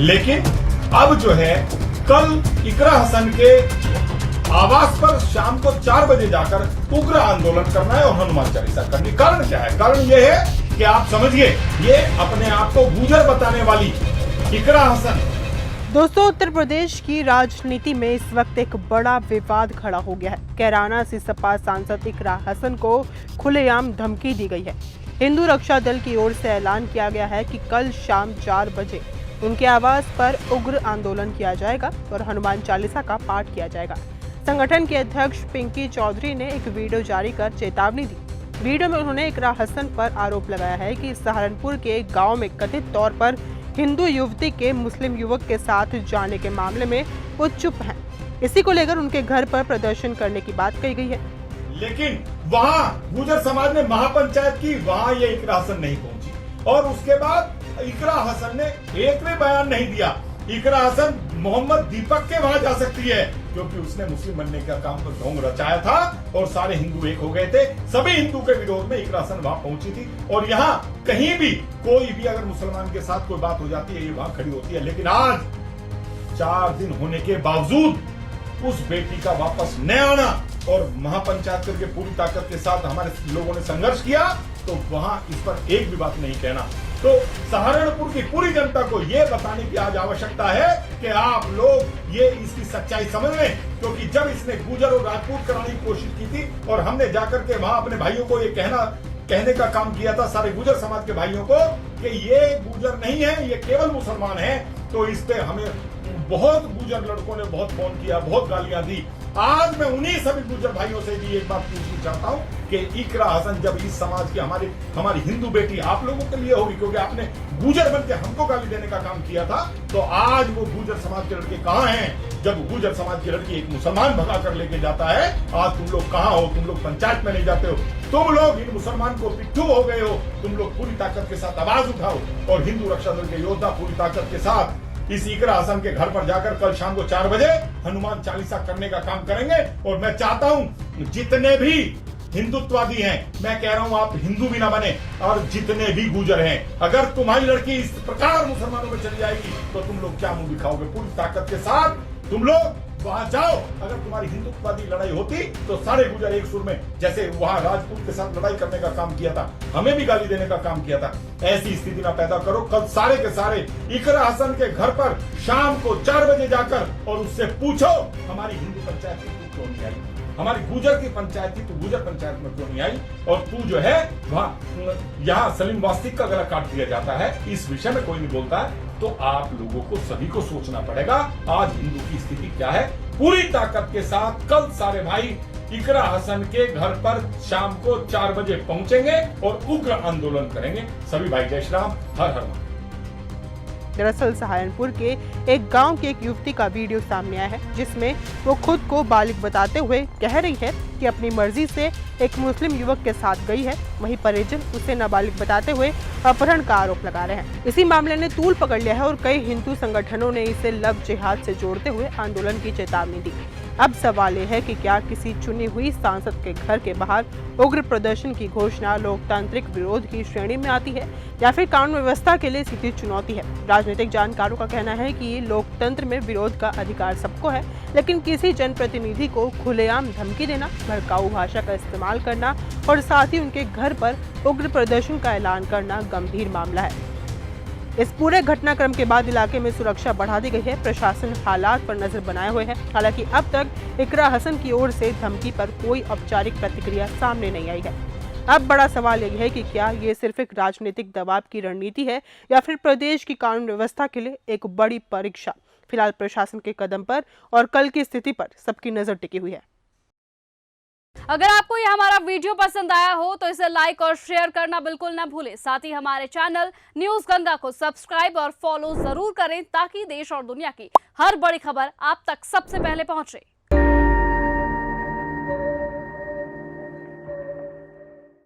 लेकिन अब जो है कल इकरा हसन के आवास पर शाम को 4 बजे जाकर उग्र आंदोलन करना है और हनुमान चालीसा करनी। कारण क्या है? कारण यह है कि आप समझिए, ये अपने आप को गुजर बताने वाली इकरा हसन। दोस्तों, उत्तर प्रदेश की राजनीति में इस वक्त एक बड़ा विवाद खड़ा हो गया है। कैराना से सपा सांसद इकरा हसन को खुलेआम धमकी दी गई है। हिंदू रक्षा दल की ओर से ऐलान किया गया है कि कल शाम 4 बजे उनके आवास पर उग्र आंदोलन किया जाएगा और हनुमान चालीसा का पाठ किया जाएगा। संगठन के अध्यक्ष पिंकी चौधरी ने एक वीडियो जारी कर चेतावनी दी। वीडियो में उन्होंने इकरा हसन पर आरोप लगाया है कि सहारनपुर के एक गांव में कथित तौर पर हिंदू युवती के मुस्लिम युवक के साथ जाने के मामले में वो चुप हैं। इसी को लेकर उनके घर पर प्रदर्शन करने की बात कही गई है। लेकिन वहां गुजर समाज ने महापंचायत की, वहां ये इकरा हसन नहीं पहुंची और उसके बाद इकरा हसन ने एक भी बयान नहीं दिया। इकरा हसन मोहम्मद दीपक के वहां जा सकती है क्योंकि उसने मुस्लिम बनने का काम तो ढोंग रचाया था और सारे हिंदू एक हो गए थे। सभी हिंदू के विरोध में इकरा हसन वहां पहुंची थी और यहाँ कहीं भी कोई भी अगर मुसलमान के साथ कोई बात हो जाती है, ये वहां खड़ी होती है। लेकिन आज 4 दिन होने के बावजूद उस बेटी का वापस न आना और महापंचायत करके पूरी ताकत के साथ हमारे लोगों ने संघर्ष किया, तो वहां इस पर एक भी बात नहीं कहना। तो सहारनपुर की पूरी जनता को यह बताने की आज आवश्यकता है कि आप लोग ये इसकी सच्चाई समझ लें, क्योंकि जब इसने गुजर और राजपूत कराने की कोशिश की थी और हमने जाकर के वहां अपने भाइयों को ये कहने का काम किया था, सारे गुजर समाज के भाइयों को, कि ये गुजर नहीं है, ये केवल मुसलमान है, तो इस पे हमें बहुत गुजर लड़कों ने बहुत फोन किया, बहुत गालियां दी। आज मैं उन्हीं सभी गुजर भाइयों से भी एक बात पूछना चाहता हूं कि इकरा हसन जब इस समाज की हमारी हिंदू बेटी आप लोगों के लिए होगी, क्योंकि आपने गुजर बन के हमको गाली देने का काम किया था, तो आज वो गुजर समाज के लड़के कहां हैं? जब गुजर समाज की लड़की एक मुसलमान भगा कर लेके जाता है, आज तुम लोग कहां हो? तुम लोग पंचायत में नहीं जाते हो, तुम लोग इन मुसलमान को पिट्ठू हो गए हो। तुम लोग पूरी ताकत के साथ आवाज उठाओ और हिंदू रक्षा दल के योद्धा पूरी ताकत के साथ इस इकरा हसन के घर पर जाकर कल शाम को 4 बजे हनुमान चालीसा करने का काम करेंगे। और मैं चाहता हूं जितने भी हिंदुत्ववादी हैं, मैं कह रहा हूं आप हिंदू भी ना बने, और जितने भी गुजर हैं, अगर तुम्हारी लड़की इस प्रकार मुसलमानों में चली जाएगी तो तुम लोग क्या मुंह दिखाओगे? पूरी ताकत के साथ तुम लोग वहां जाओ। अगर तुम्हारी हिंदुत्ववादी लड़ाई होती तो सारे गुजर एक सुर में, जैसे वहां राजपूत के साथ लड़ाई करने का काम किया था, हमें भी गाली देने का काम किया था, ऐसी स्थिति ना पैदा करो। कल सारे के सारे इकरा हसन के घर पर शाम को 4 बजे जाकर और उससे पूछो हमारी हिंदू पंचायत में क्यों नहीं आई, हमारी गुजर की पंचायत थी तो गुजर पंचायत में क्यों नहीं आई, और तू जो है वहां यहाँ सलीम वास्तिक का गला काट दिया जाता है, इस विषय में कोई नहीं बोलता है। तो आप लोगों को सभी को सोचना पड़ेगा आज हिंदू की स्थिति क्या है। पूरी ताकत के साथ कल सारे भाई इकरा हसन के घर पर शाम को 4 बजे पहुंचेंगे और उग्र आंदोलन करेंगे। सभी भाई जय श्री राम, हर हर महादेव। दरअसल सहारनपुर के एक गांव की एक युवती का वीडियो सामने आया है, जिसमें वो खुद को बालिग बताते हुए कह रही है कि अपनी मर्जी से एक मुस्लिम युवक के साथ गई है। वहीं परिजन उसे नाबालिग बताते हुए अपहरण का आरोप लगा रहे हैं। इसी मामले ने तूल पकड़ लिया है और कई हिंदू संगठनों ने इसे लव जिहाद से जोड़ते हुए आंदोलन की चेतावनी दी। अब सवाल यह है कि क्या किसी चुनी हुई सांसद के घर के बाहर उग्र प्रदर्शन की घोषणा लोकतांत्रिक विरोध की श्रेणी में आती है या फिर कानून व्यवस्था के लिए सीधी चुनौती है। राजनीतिक जानकारों का कहना है कि लोकतंत्र में विरोध का अधिकार सबको है, लेकिन किसी जनप्रतिनिधि को खुलेआम धमकी देना, भड़काऊ भाषा का इस्तेमाल करना और साथ ही उनके घर पर उग्र प्रदर्शन का ऐलान करना गंभीर मामला है। इस पूरे घटनाक्रम के बाद इलाके में सुरक्षा बढ़ा दी गई है। प्रशासन हालात पर नजर बनाए हुए है। हालांकि अब तक इकरा हसन की ओर से धमकी पर कोई औपचारिक प्रतिक्रिया सामने नहीं आई है। अब बड़ा सवाल यह है कि क्या ये सिर्फ एक राजनीतिक दबाव की रणनीति है या फिर प्रदेश की कानून व्यवस्था के लिए एक बड़ी परीक्षा। फिलहाल प्रशासन के कदम पर और कल की स्थिति पर सबकी नजर टिकी हुई है। अगर आपको यह हमारा वीडियो पसंद आया हो तो इसे लाइक और शेयर करना बिल्कुल ना भूलें। साथ ही हमारे चैनल न्यूज गंगा को सब्सक्राइब और फॉलो जरूर करें ताकि देश और दुनिया की हर बड़ी खबर आप तक सबसे पहले पहुंचे।